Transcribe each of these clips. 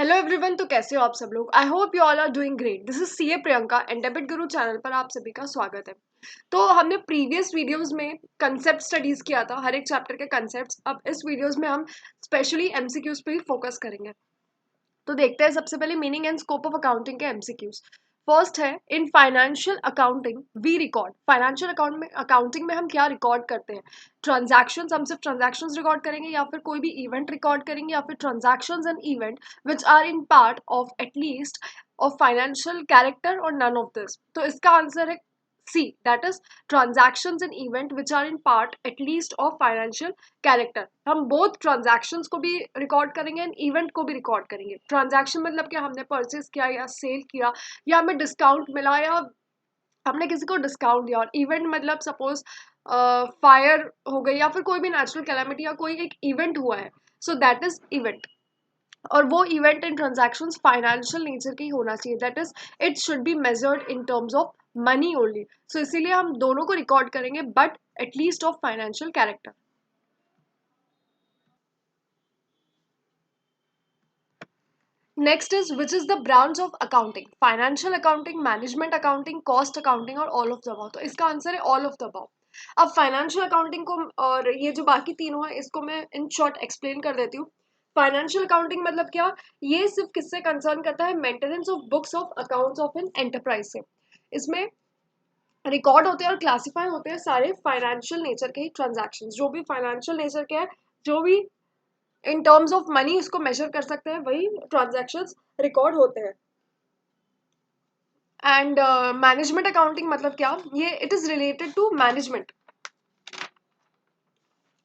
Hello everyone. तो कैसे हो आप सब लोग। I hope you all are doing great. This is CA Priyanka and Debit Guru channel पर आप सभी का स्वागत है। तो हमने प्रीवियस वीडियोस में कंसेप्ट स्टडीज किया था, हर एक चैप्टर के कंसेप्ट्स। अब इस वीडियोस में हम स्पेशली एमसीक्यूज पे ही फोकस करेंगे। तो देखते हैं सबसे पहले meaning and scope of accounting के एमसीक्यूज। फर्स्ट है, in financial accounting we record. Financial accounting में हम क्या रिकॉर्ड करते हैं? ट्रांजैक्शंस, हम सिर्फ ट्रांजैक्शंस रिकॉर्ड करेंगे या फिर कोई भी इवेंट रिकॉर्ड करेंगे या फिर transactions and event which are in part of at least of financial character और नन ऑफ दिस। तो इसका आंसर है C, that is transactions and event which are in part at least of financial character. हम both transactions को भी record करेंगे and event को भी रिकॉर्ड करेंगे। ट्रांजैक्शन मतलब कि हमने परचेज किया या सेल किया या हमें डिस्काउंट मिला या हमने किसी को डिस्काउंट दिया। और इवेंट मतलब सपोज फायर हो गई या फिर कोई भी नेचुरल कैलामिटी या कोई एक इवेंट हुआ है, सो दैट इज इवेंट। और वो event and transactions financial nature की होना चाहिए, that is it should be measured in terms of money only. So इसीलिए हम दोनों को रिकॉर्ड करेंगे but at least of financial character. Next is which is the branch of accounting? Financial accounting, management accounting, cost accounting और all of the above. तो इसका answer है all of the above. अब फाइनेंशियल अकाउंटिंग को और ये जो बाकी तीनों है इसको मैं इन शॉर्ट एक्सप्लेन कर देती हूँ। फाइनेंशियल अकाउंटिंग मतलब क्या? ये सिर्फ किससे कंसर्न करता है? Maintenance of books of accounts of an enterprise से। इसमें रिकॉर्ड होते हैं और क्लासीफाई होते हैं सारे फाइनेंशियल नेचर के ही ट्रांजैक्शन, जो भी फाइनेंशियल नेचर के हैं, जो भी इन टर्म्स ऑफ मनी उसको मेजर कर सकते हैं, वही ट्रांजैक्शंस रिकॉर्ड होते हैं। एंड मैनेजमेंट अकाउंटिंग मतलब क्या? ये it is related to management.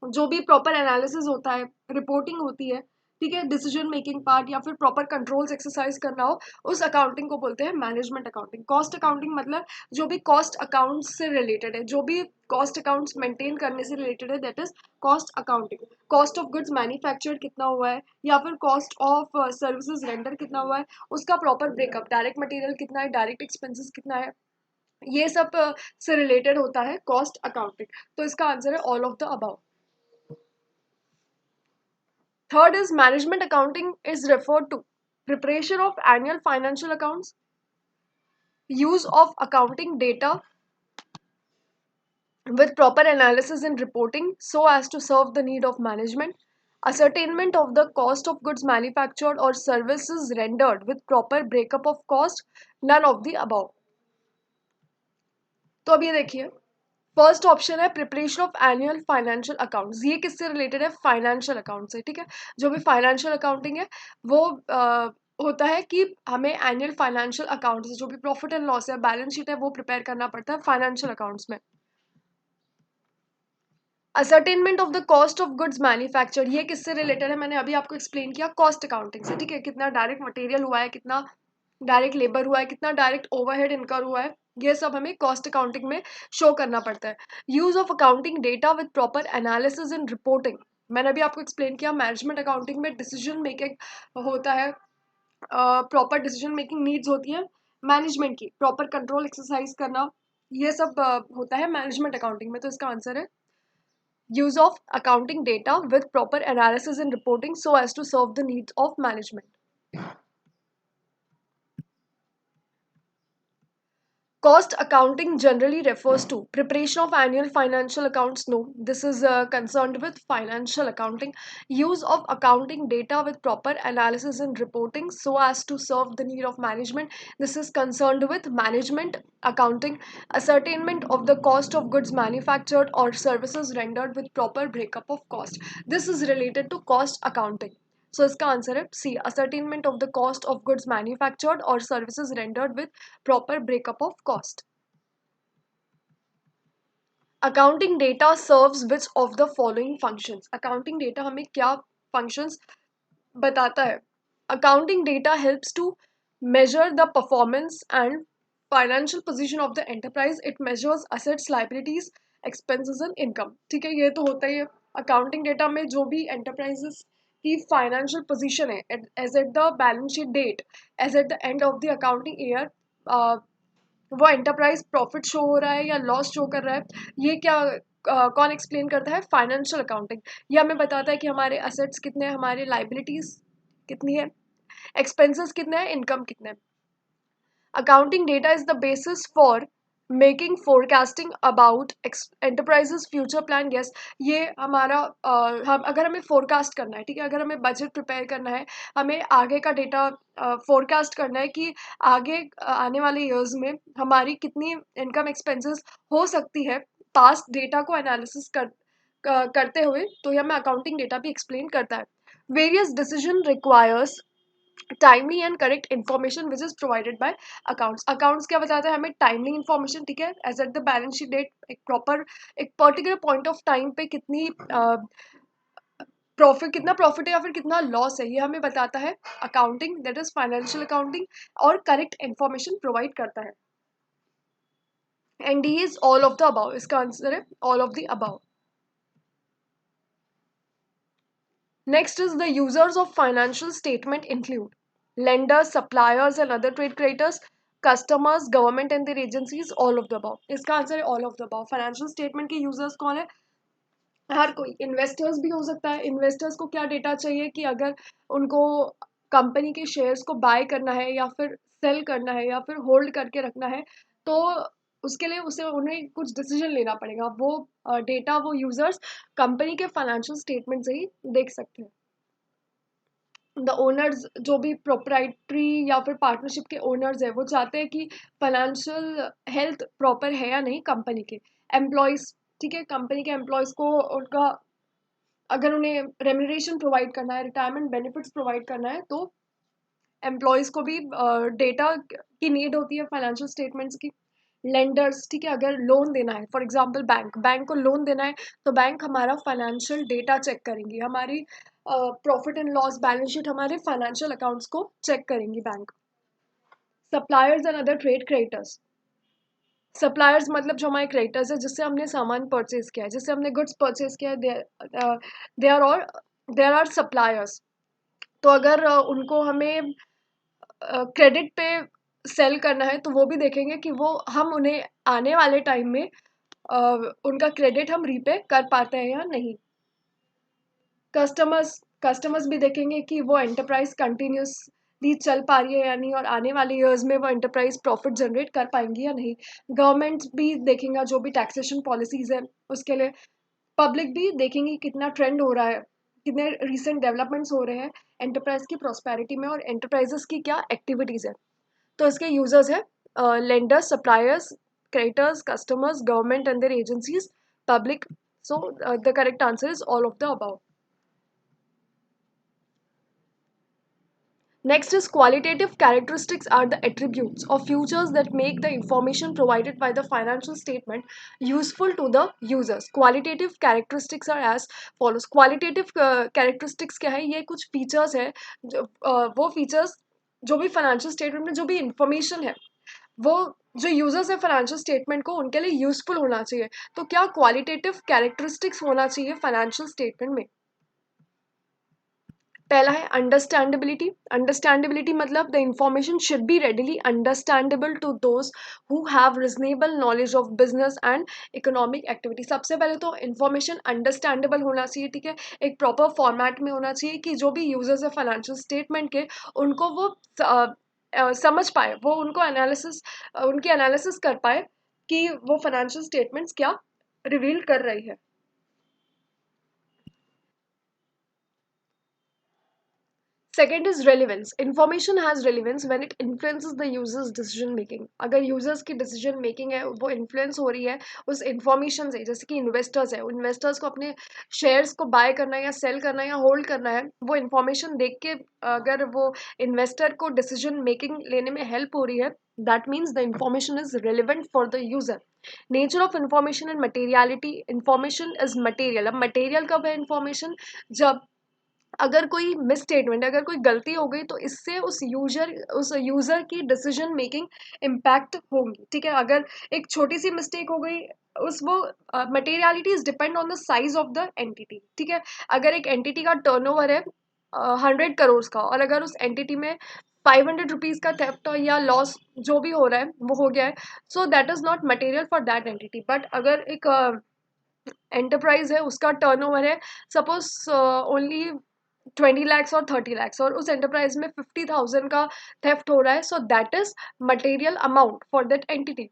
जो भी प्रॉपर एनालिसिस होता है, रिपोर्टिंग होती है, ठीक है, डिसीजन मेकिंग पार्ट या फिर प्रॉपर कंट्रोल्स एक्सरसाइज करना हो, उस अकाउंटिंग को बोलते हैं मैनेजमेंट अकाउंटिंग। कॉस्ट अकाउंटिंग मतलब जो भी कॉस्ट अकाउंट्स से रिलेटेड है, जो भी कॉस्ट अकाउंट्स मेंटेन करने से रिलेटेड है, that is cost accounting. Cost of goods manufactured कितना हुआ है या फिर कॉस्ट ऑफ सर्विसेज रेंडर कितना हुआ है, उसका प्रॉपर ब्रेकअप, डायरेक्ट मटेरियल कितना है, डायरेक्ट एक्सपेंसेस कितना है, ये सब से रिलेटेड होता है कॉस्ट अकाउंटिंग। तो इसका आंसर है all of the above. Third is management accounting is referred to preparation of annual financial accounts, use of accounting data with proper analysis and reporting so as to serve the need of management, ascertainment of the cost of goods manufactured or services rendered with proper breakup of cost, none of the above। तो अब ये देखिए, first option है preparation of annual financial accounts. ये किससे related है? Financial account से, ठीक है। जो भी फाइनेंशियल अकाउंटिंग है वो होता है कि हमें एनुअल फाइनेंशियल अकाउंट्स, जो भी प्रॉफिट एंड लॉस है, बैलेंस शीट है, वो प्रिपेयर करना पड़ता है फाइनेंशियल अकाउंट्स में। Ascertainment of the cost of goods manufactured, ये किससे रिलेटेड है? मैंने अभी आपको एक्सप्लेन किया, कॉस्ट अकाउंटिंग से, ठीक है। कितना डायरेक्ट मटेरियल हुआ है, कितना डायरेक्ट लेबर हुआ है, कितना डायरेक्ट ओवरहेड इनकर हुआ है, ये सब हमें कॉस्ट अकाउंटिंग में शो करना पड़ता है। Use of accounting data with proper analysis and reporting, मैंने अभी आपको एक्सप्लेन किया। मैनेजमेंट अकाउंटिंग में डिसीजन मेकिंग होता है, प्रॉपर डिसीजन मेकिंग नीड्स होती है मैनेजमेंट की, प्रॉपर कंट्रोल एक्सरसाइज करना, ये सब होता है मैनेजमेंट अकाउंटिंग में। तो इसका आंसर है use of accounting data with proper analysis and reporting so as to serve the needs of management। Cost accounting generally refers to preparation of annual financial accounts. No, this is concerned with financial accounting. Use of accounting data with proper analysis and reporting so as to serve the need of management. This is concerned with management accounting. Ascertainment of the cost of goods manufactured or services rendered with proper breakup of cost. This is related to cost accounting। सो इसका answer है C, ascertainment of the cost of goods manufactured और services rendered with proper breakup of cost. Accounting data serves which of the following functions? Accounting data हमें क्या functions बताता है? Accounting data helps to measure the performance and financial position of the enterprise। it measures assets, liabilities, expenses and income। ठीक है, ये तो होता ही है। अकाउंटिंग डेटा में जो भी एंटरप्राइजेस की फाइनेंशियल पोजीशन है as at the balance sheet date, as at the end of the accounting year, वो एंटरप्राइज प्रॉफिट शो हो रहा है या लॉस शो कर रहा है, ये क्या कौन एक्सप्लेन करता है? Financial accounting. ये हमें बताता है कि हमारे असेट्स कितने हैं, हमारे लाइबिलिटीज कितनी है, एक्सपेंसेस कितने हैं, इनकम कितने हैं। Accounting data is the basis for making forecasting about enterprises future plan. Yes, ये हमारा हम अगर हमें फोरकास्ट करना है, ठीक है, अगर हमें बजट प्रिपेयर करना है, हमें आगे का डेटा फोरकास्ट करना है कि आगे आने वाले ईयर्स में हमारी कितनी इनकम एक्सपेंसेस हो सकती है, पास्ट डेटा को एनालिसिस करते हुए, तो ये हमें अकाउंटिंग डेटा भी एक्सप्लेन करता है। Various decision requires timely and correct information which is provided by accounts. Accounts क्या बताता है हमें, टाइमली इन्फॉर्मेशन, ठीक है, as at the balance sheet date, एक प्रॉपर एक पर्टिकुलर पॉइंट ऑफ टाइम पे कितनी प्रॉफिट, कितना प्रॉफिट है या फिर कितना लॉस है, ये हमें बताता है accounting, that is financial accounting, और करेक्ट इन्फॉर्मेशन प्रोवाइड करता है। And D is all of the about, इसका आंसर है all of the above. Next is the users of financial statement include lenders, suppliers and other trade creditors, customers, government and their agencies, all of the above. इसका answer है all of the above। Financial statement के users कौन है, हर कोई, investors भी हो सकता है। इन्वेस्टर्स को क्या डेटा चाहिए कि अगर उनको कंपनी के शेयर्स को बाय करना है या फिर सेल करना है या फिर होल्ड करके रखना है, तो उसके लिए उसे उन्हें कुछ डिसीजन लेना पड़ेगा। वो डेटा वो यूजर्स कंपनी के फाइनेंशियल स्टेटमेंट से ही देख सकते हैं। द ओनर्स, जो भी प्रोप्राइटरी या फिर पार्टनरशिप के ओनर्स है, वो चाहते हैं कि फाइनेंशियल हेल्थ प्रॉपर है या नहीं कंपनी के। एम्प्लॉयज़, ठीक है, कंपनी के एम्प्लॉयज़ को उनका अगर उन्हें रेम्यूनरेशन प्रोवाइड करना है, रिटायरमेंट बेनिफिट्स प्रोवाइड करना है, तो एम्प्लॉयज़ को भी डेटा की नीड होती है फाइनेंशियल स्टेटमेंट्स की। लेंडर्स, ठीक है, अगर लोन देना है, फॉर एग्जांपल बैंक बैंक को लोन देना है, तो बैंक हमारा फाइनेंशियल डेटा चेक करेंगी, हमारी profit and loss balance sheet, हमारे फाइनेंशियल अकाउंट्स को चेक करेंगी bank. Suppliers and other trade creditors, suppliers मतलब जो हमारे क्रेडिटर्स है, जिससे हमने सामान परचेज किया है, जिससे हमने गुड्स परचेज किया है, दे आर और देयर आर सप्लायर्स। तो अगर उनको हमें क्रेडिट पे सेल करना है, तो वो भी देखेंगे कि वो हम उन्हें आने वाले टाइम में उनका क्रेडिट हम रीपे कर पाते हैं या नहीं। कस्टमर्स कस्टमर्स भी देखेंगे कि वो एंटरप्राइज कंटिन्यूसली चल पा रही है या नहीं, और आने वाले ईयर्स में वो एंटरप्राइज प्रॉफिट जनरेट कर पाएंगी या नहीं। गवर्नमेंट भी देखेगा जो भी टैक्सेशन पॉलिसीज है उसके लिए। पब्लिक भी देखेंगी कितना ट्रेंड हो रहा है, कितने रिसेंट डेवलपमेंट्स हो रहे हैं एंटरप्राइज की प्रॉस्पेरिटी में, और एंटरप्राइजेस की क्या एक्टिविटीज़ है। तो इसके यूजर्स है lenders, suppliers, creditors, customers, government and their agencies, public. So the correct answer is all of the above. Next is qualitative characteristics are the attributes or features that make the information provided by the financial statement useful to the users. Qualitative characteristics are as follows. Qualitative characteristics क्या है, ये कुछ features है जो वो features जो भी financial statement में जो भी इंफॉर्मेशन है, वो जो यूजर्स है फाइनेंशियल स्टेटमेंट को, उनके लिए यूजफुल होना चाहिए। तो क्या क्वालिटेटिव कैरेक्टरिस्टिक्स होना चाहिए फाइनेंशियल स्टेटमेंट में। पहला है अंडरस्टैंडेबिलिटी। अंडरस्टैंडेबिलिटी मतलब the information should be readily understandable to those who have reasonable knowledge of business and economic activity. सबसे पहले तो इंफॉर्मेशन अंडरस्टैंडेबल होना चाहिए, ठीक है, एक प्रॉपर फॉर्मेट में होना चाहिए कि जो भी यूजर्स है फाइनेंशियल स्टेटमेंट के, उनको वो समझ पाए, वो उनको एनालिसिस उनकी एनालिसिस कर पाए कि वो फाइनेंशियल स्टेटमेंट्स क्या रिवील कर रही है। Second is relevance. Information has relevance when it influences the user's decision making. अगर users की decision making है वो influence हो रही है उस information से, जैसे कि investors है, investors को अपने shares को buy करना है या sell करना है या hold करना है, वो information देख के अगर वो investor को decision making लेने में help हो रही है, that means the information is relevant for the user. Nature of information and materiality. Information is material. अब material कब है information, जब अगर कोई मिस स्टेटमेंट, अगर कोई गलती हो गई, तो इससे उस यूजर की डिसीजन मेकिंग इम्पैक्ट होगी, ठीक है। अगर एक छोटी सी मिस्टेक हो गई, उस वो materiality is depend on the size of the entity, ठीक है। अगर एक एंटिटी का टर्नओवर है 100 करोड़ का, और अगर उस एंटिटी में 500 रुपीज का थेफ्ट या लॉस जो भी हो रहा है वो हो गया है, so that is not material for that entity. But अगर एक एंटरप्राइज है, उसका टर्नओवर है सपोज ओनली 20 lakhs और 30 lakhs, और उस एंटरप्राइज में 50,000 का थेफ्ट हो रहा है, so that is material amount for that entity.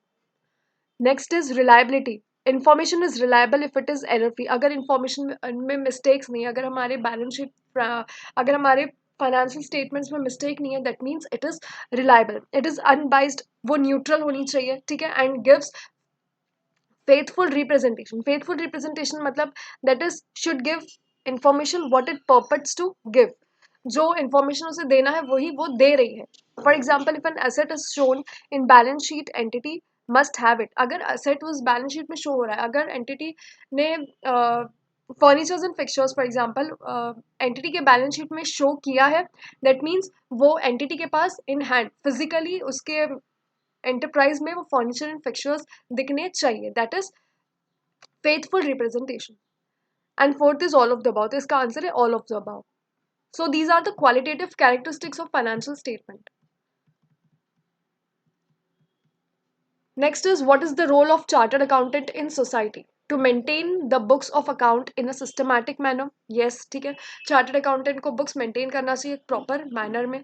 Next is reliability. Information is reliable if it is error free. अगर इंफॉर्मेशन में मिस्टेक्स नहीं, अगर हमारे बैलेंस शीट, अगर हमारे फाइनेंशियल स्टेटमेंट्स में मिस्टेक नहीं है, that means it is reliable, it is unbiased, वो न्यूट्रल होनी चाहिए, ठीक है, and gives faithful representation. Faithful representation मतलब that is should give information what it purports to give. जो इंफॉर्मेशन उसे देना है वही वो दे रही है. For example, if an asset is shown in balance sheet, entity must have it. अगर एसेट उस बैलेंस शीट में शो हो रहा है, अगर एंटिटी ने furnitures and fixtures for example entity के बैलेंस शीट में शो किया है, दैट मीन्स वो एंटिटी के पास इन हैंड फिजिकली उसके एंटरप्राइज में वो फर्नीचर एंड फिक्चर्स दिखने चाहिए. That is faithful representation. And fourth is all of the about. इसका आंसर है all of the about. So these are the qualitative characteristics of financial statement. Next is, what is the role of chartered accountant in society? To maintain the books of account in a systematic manner. Yes, ठीक है, chartered accountant को books maintain करना चाहिए proper manner में.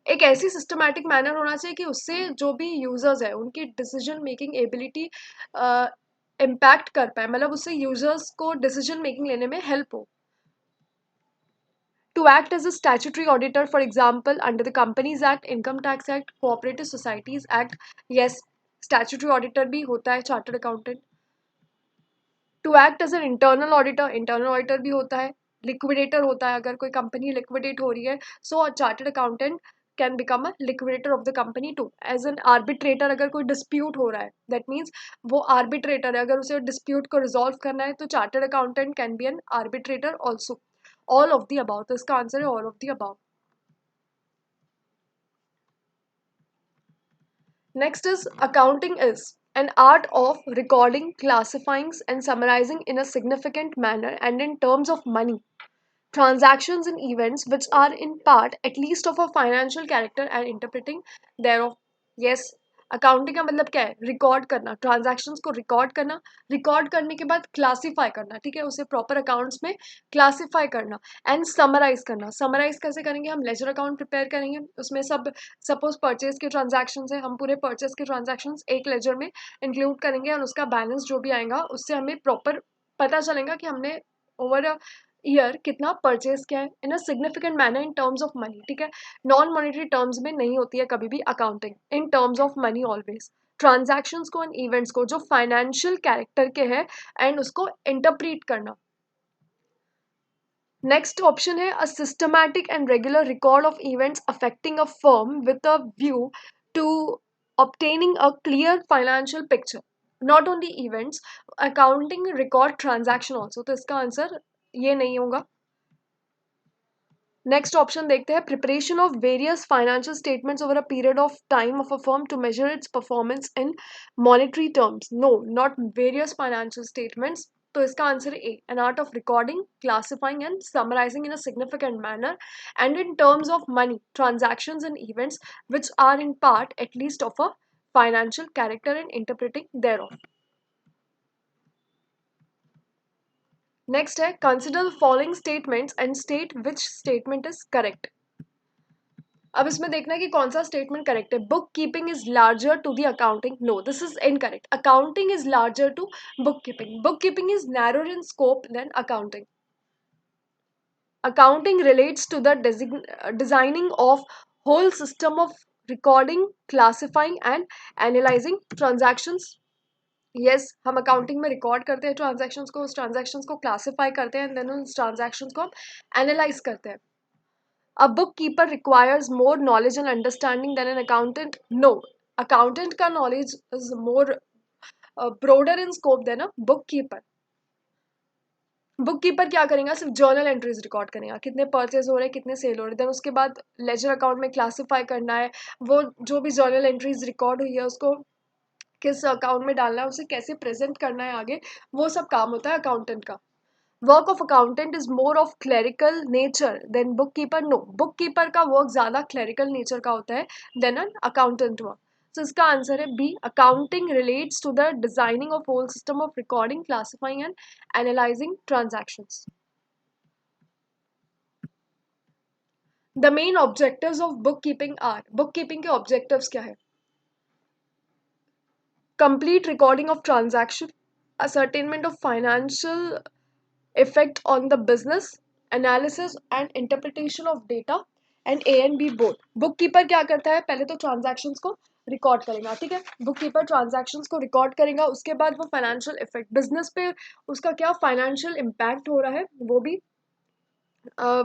एक ऐसी systematic manner होना चाहिए कि उससे जो भी यूजर्स है उनकी डिसीजन मेकिंग एबिलिटी इम्पैक्ट कर पाए, मतलब उससे यूजर्स को डिसीजन मेकिंग लेने में हेल्प हो. To act as a statutory auditor, for example, under the Companies Act, Income Tax Act, Cooperative Societies Act. Yes, statutory auditor भी होता है chartered accountant. To act as an internal auditor, internal auditor भी होता है. Liquidator होता है, अगर कोई company liquidate हो रही है, so a chartered accountant can become a liquidator of the company too. As an arbitrator, अगर कोई dispute हो रहा है, that means वो arbitrator है, अगर उसे dispute को resolve करना है, तो chartered accountant can be an arbitrator also. All of the above. तो इसका आंसर है all of the above. Next is, accounting is an art of recording, classifying, and summarizing in a significant manner and in terms of money transactions and events which are in part at least of a financial character and interpreting thereof. Yes, accounting का मतलब क्या है? Record करना, transactions को record करना, record करने के बाद क्लासीफाई करना, ठीक है, उसे प्रॉपर अकाउंट्स में क्लासीफाई करना, एंड समराइज करना. समराइज कैसे करेंगे? हम लेजर अकाउंट प्रिपेयर करेंगे, उसमें सब सपोज परचेज के ट्रांजैक्शंस है, हम पूरे परचेज के ट्रांजैक्शंस एक लेजर में इंक्लूड करेंगे, और उसका बैलेंस जो भी आएगा उससे हमें प्रॉपर पता चलेगा कि हमने ओवर ईयर कितना परचेज किया है in a significant manner in terms of money, ठीक है. नॉन मॉनेटरी टर्म्स में नहीं होती है कभी भी accounting, in terms of money always. Transactions को एंड इवेंट्स को जो फाइनेंशियल कैरेक्टर के हैं एंड उसको इंटरप्रीट करना. नेक्स्ट ऑप्शन है, a systematic and regular record of events affecting a firm with a view to obtaining a clear financial picture. Not only events, accounting record transaction also. तो इसका answer ये नहीं होगा. Next option देखते हैं, preparation of various financial statements over a period of time of a firm to measure its performance in monetary terms. No, not various financial statements. तो इसका answer है A, an art of recording, classifying and summarising in a significant manner and in terms of money transactions and events which are in part at least of a financial character and interpreting thereof. Next है, consider the following statements and state which statement is correct. अब इसमें देखना है कि कौन सा statement correct है. Bookkeeping is larger to the accounting. No, this is incorrect. Accounting is larger to bookkeeping. Bookkeeping is narrower in scope than accounting. Accounting relates to the designing of whole system of recording, classifying and analyzing transactions. Yes, हम accounting में record करते हैं transactions को, उस transactions को classify करते हैं, then उस ट्रांजैक्शंस को हम एनालाइज करते हैं. A bookkeeper requires more knowledge and understanding than an accountant. No, accountant का knowledge is more broader in scope than a bookkeeper. Book keeper क्या करेगा? सिर्फ जर्नल एंट्रीज रिकॉर्ड करेगा, कितने परचेज हो रहे हैं, कितने सेल हो रहे हैं, देन उसके बाद लेजर अकाउंट में क्लासीफाई करना है, वो जो भी जर्नल एंट्रीज रिकॉर्ड हुई है उसको किस अकाउंट में डालना है, उसे कैसे प्रेजेंट करना है आगे, वो सब काम होता है अकाउंटेंट का. Work of accountant is more of clerical nature than book keeper. No, book keeper का वर्क ज़्यादा क्लरिकल नेचर का होता है देन एन अकाउंटेंट वर्क. तो इसका आंसर है B, accounting relates to the designing of whole system of recording, classifying and analysing transactions. The main objectives of book keeping are, book keeping के objectives क्या है? Complete recording of transaction, ascertainment of financial effect on the business, analysis and interpretation of data, and A and B both. Book keeper क्या करता है? पहले तो transactions को record करेगा, ठीक है, बुक कीपर ट्रांजैक्शंस को रिकॉर्ड करेगा, उसके बाद वो फाइनेंशियल इफेक्ट, बिजनेस पे उसका क्या फाइनेंशियल इम्पैक्ट हो रहा है वो भी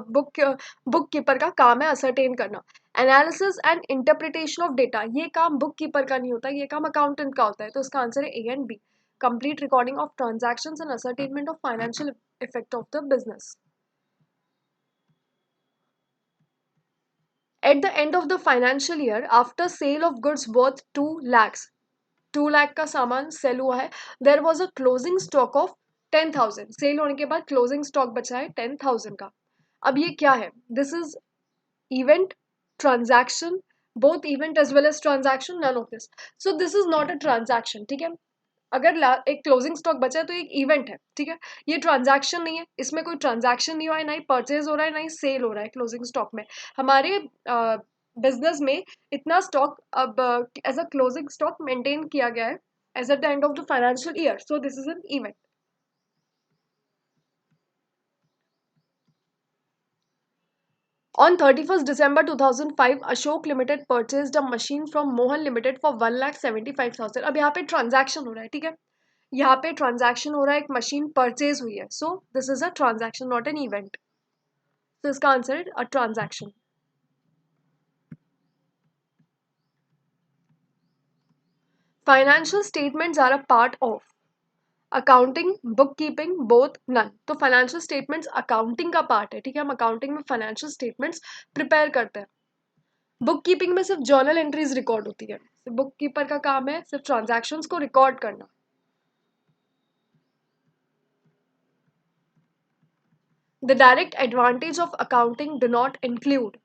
बुक बुक कीपर का काम है असरटेन करना। Analysis and interpretation of data, ये काम बुक कीपर का नहीं होता, ये काम अकाउंटेंट का होता है, तो इसका आंसर है A and B. Complete recording of transactions and ascertainment of financial effect of the business. At the end of the financial year, after sale of goods worth 2 lakhs, 2 lakh का सामान सेल हुआ है, there was a closing stock of 10,000, sale होने के बाद closing stock बचा है 10,000 का। अब ये क्या है? This is event, transaction, both event as well as transaction, none of this, so this is not a transaction, ठीक है। अगर एक क्लोजिंग स्टॉक बचा है तो एक इवेंट है, ठीक है, ये ट्रांजैक्शन नहीं है, इसमें कोई ट्रांजैक्शन नहीं हुआ है, ना ही परचेज हो रहा है ना ही सेल हो रहा है क्लोजिंग स्टॉक में। हमारे बिजनेस में इतना स्टॉक अब as a closing stock maintain किया गया है as at the end of the financial year, so this is an event. On 31st December 2005, Ashok Limited purchased a machine from Mohan Limited for 1,75,000। अब यहाँ पे transaction हो रहा है, ठीक है, यहाँ पे ट्रांजैक्शन हो रहा है, एक मशीन परचेज हुई है, so this is a transaction not an event, तो इसका आंसर है a transaction. Financial statements are a part of accounting, book keeping, both, none. तो फाइनेंशियल स्टेटमेंट्स अकाउंटिंग का पार्ट है, ठीक है, हम अकाउंटिंग में फाइनेंशियल स्टेटमेंट्स प्रिपेयर करते हैं। बुक कीपिंग में सिर्फ जर्नल एंट्रीज रिकॉर्ड होती है, बुक कीपर का काम है सिर्फ ट्रांजैक्शंस को रिकॉर्ड करना। The direct advantage of accounting do not include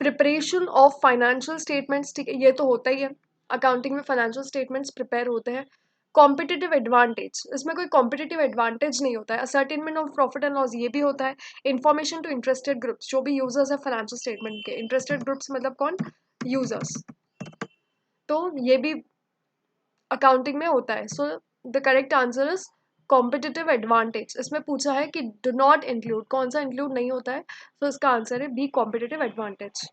preparation of financial statements, ठीक है, ये तो होता ही है, अकाउंटिंग में फाइनेंशियल स्टेटमेंट्स प्रिपेयर होते हैं। कॉम्पिटिटिव एडवांटेज, इसमें कोई कॉम्पिटिटिव एडवांटेज नहीं होता है। Ascertainment of profit and loss, ये भी होता है। इन्फॉर्मेशन टू इंटरेस्टेड ग्रुप्स, जो भी यूजर्स है फाइनेंशियल स्टेटमेंट के, इंटरेस्टेड ग्रुप्स मतलब कौन? यूजर्स, तो ये भी अकाउंटिंग में होता है। So the correct answer is competitive advantage. इसमें पूछा है कि डू नॉट इंक्लूड, कौन सा इंक्लूड नहीं होता है, तो इसका आंसर है B, competitive advantage.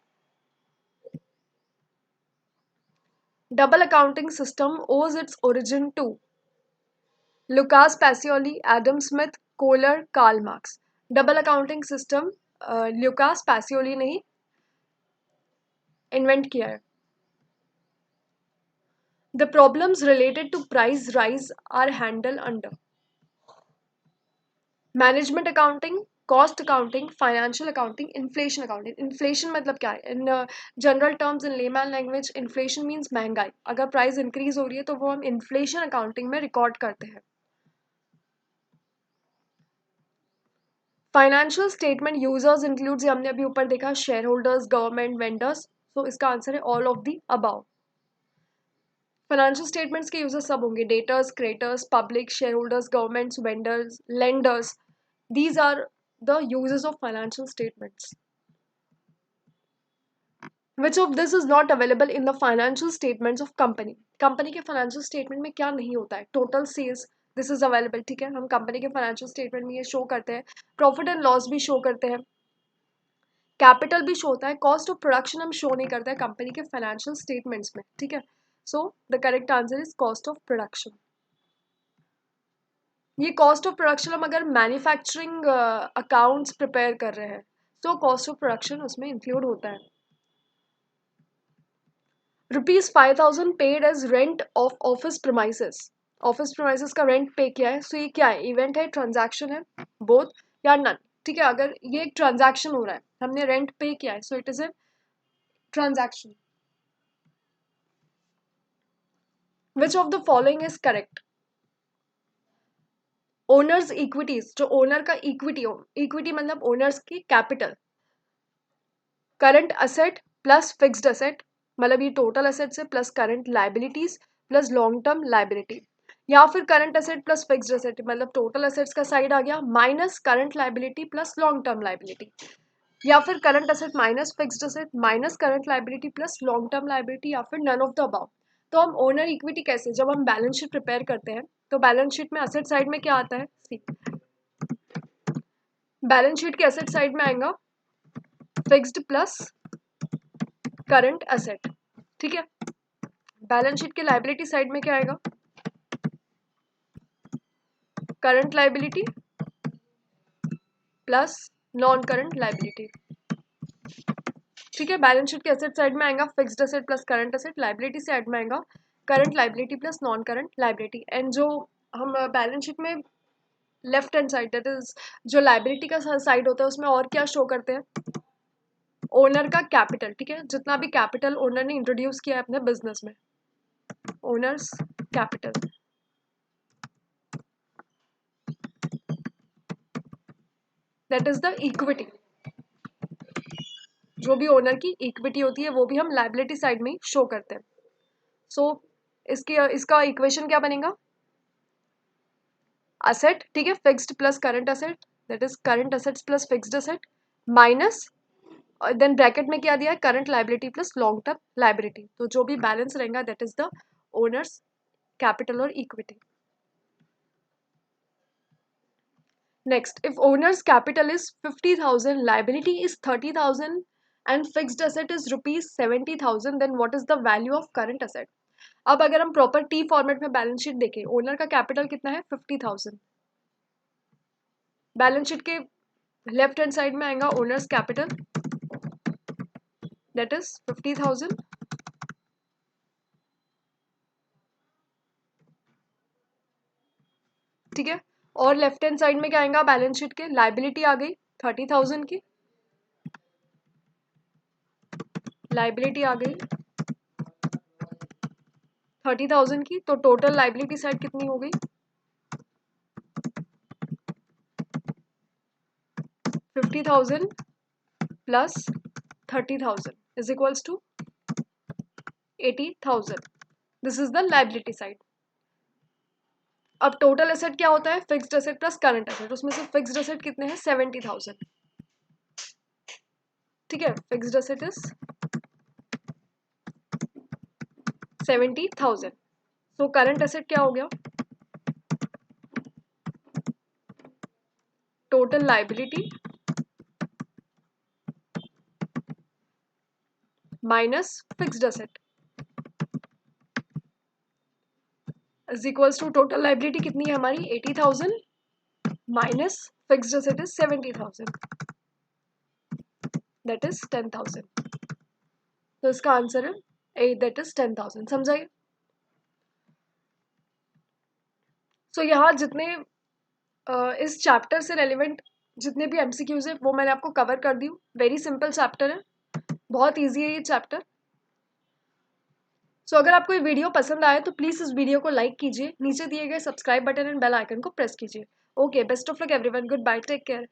Double accounting system owes its origin to Lucas Pacioli, Adam Smith, Kohler, Karl Marx। Double accounting system Lucas Pacioli ने ही इन्वेंट किया है। The problems related to price rise are handle under management accounting, cost accounting, financial accounting, inflation accounting. Inflation मतलब क्या है? In general terms, in layman language, inflation means महंगाई। अगर price increase हो रही है तो वो हम इन्फ्लेशन अकाउंटिंग में रिकॉर्ड करते हैं। फाइनेंशियल स्टेटमेंट यूजर्स इंक्लूड्स, हमने अभी ऊपर देखा, शेयर होल्डर्स, गवर्नमेंट, वेंडर्स, तो इसका आंसर है all of the above. Financial statements के यूजर्स सब होंगे, debtors, creditors, public, shareholders, governments, vendors, lenders, these are the users of financial statements. Which of this is not available in the financial statements of company? Company के financial statement में क्या नहीं होता है? Total sales, this is available, ठीक है, हम company के फाइनेंशियल स्टेटमेंट में ये शो करते हैं। प्रॉफिट एंड लॉस भी शो करते हैं, कैपिटल भी शो होता है। कॉस्ट ऑफ प्रोडक्शन हम शो नहीं करते हैं कंपनी के फाइनेंशियल स्टेटमेंट्स में, ठीक है, so the correct answer is cost of production. ये कॉस्ट ऑफ प्रोडक्शन हम अगर मैन्युफैक्चरिंग अकाउंट्स प्रिपेयर कर रहे हैं तो कॉस्ट ऑफ प्रोडक्शन उसमें इंक्लूड होता है। ₹5,000 paid as rent of office premises, office premises का रेंट पे किया है, सो ये क्या है? इवेंट है, ट्रांजैक्शन है, बोथ या नन, ठीक है। अगर ये एक ट्रांजैक्शन हो रहा है, हमने रेंट पे किया है, so it is a transaction. Which of the following is correct? Owners equities, जो ओनर का इक्विटी हो, इक्विटी मतलब ओनर्स की capital, current asset plus fixed asset, मतलब ये टोटल असेट्स है plus current liabilities plus long term liability, या फिर current asset plus fixed asset मतलब टोटल असेट्स का साइड आ गया minus current liability plus long term liability. या फिर current asset minus fixed asset minus current liability plus long term liability या फिर none of the about. तो हम owner equity कैसे, जब हम बैलेंस शीट प्रिपेयर करते हैं तो बैलेंस शीट में असेट साइड में क्या आता है, सी बैलेंस शीट के असेट साइड में आएगा फिक्स्ड प्लस करंट असेट, ठीक है। बैलेंस शीट के लाइबिलिटी साइड में क्या आएगा, current liability plus non current liability, ठीक है। बैलेंस शीट के एसेट साइड में आएगा fixed asset plus current asset, liability side में आएगा current liability plus non current liability. And जो हम बैलेंस शीट में left hand side, that is जो लाइबिलिटी का साइड होता है, उसमें और क्या शो करते हैं, ओनर का कैपिटल, ठीक है। जितना भी कैपिटल ओनर ने इंट्रोड्यूस किया है अपने बिजनेस में, owners capital, that is the equity. जो भी ओनर की इक्विटी होती है वो भी हम लाइबिलिटी साइड में ही शो करते हैं। सो इसका इक्वेशन क्या बनेगा, असेट, ठीक है, fixed plus current asset, that is current assets plus fixed asset minus, और देन ब्रैकेट में क्या दिया है, current liability plus long term liability. तो जो भी बैलेंस रहेगा that is the owner's capital और equity. Next, if owner's capital is 50,000, liability is 30,000 and fixed asset is ₹70,000, then what is the value of current asset. अब अगर हम proper T format में balance sheet देखें, owner का capital कितना है, 50,000। Balance sheet के लेफ्ट हैंड साइड में आएगा ओनर्स कैपिटल, दैट इज 50,000, ठीक है। और लेफ्ट हैंड साइड में क्या आएगा, बैलेंस शीट के लाइबिलिटी आ गई 30,000 की, लाइबिलिटी आ गई 30,000 की, तो टोटल लाइबिलिटी साइड कितनी हो गई, 50,000 plus 30,000 is equals to 80,000। This is the liability side. अब टोटल एसेट क्या होता है, fixed asset plus current asset, उसमें से फिक्स्ड एसेट कितने हैं, 70,000, ठीक है। Fixed asset is 70,000। So current asset क्या हो गया, total liability minus fixed asset is equals to total liability कितनी है हमारी, 80,000 minus fixed asset is 70,000, that is 10,000। तो इसका आंसर है 8, दैट इज 10,000। समझाइए। सो यहाँ जितने इस चैप्टर से रेलिवेंट जितने भी एमसीक्यूज है वो मैंने आपको कवर कर दी हूँ। वेरी सिंपल चैप्टर है, बहुत ईजी है ये चैप्टर। सो अगर आपको ये वीडियो पसंद आए तो प्लीज़ इस वीडियो को लाइक कीजिए, नीचे दिए गए subscribe button and bell icon को प्रेस कीजिए। Okay, best of luck everyone, goodbye, take care.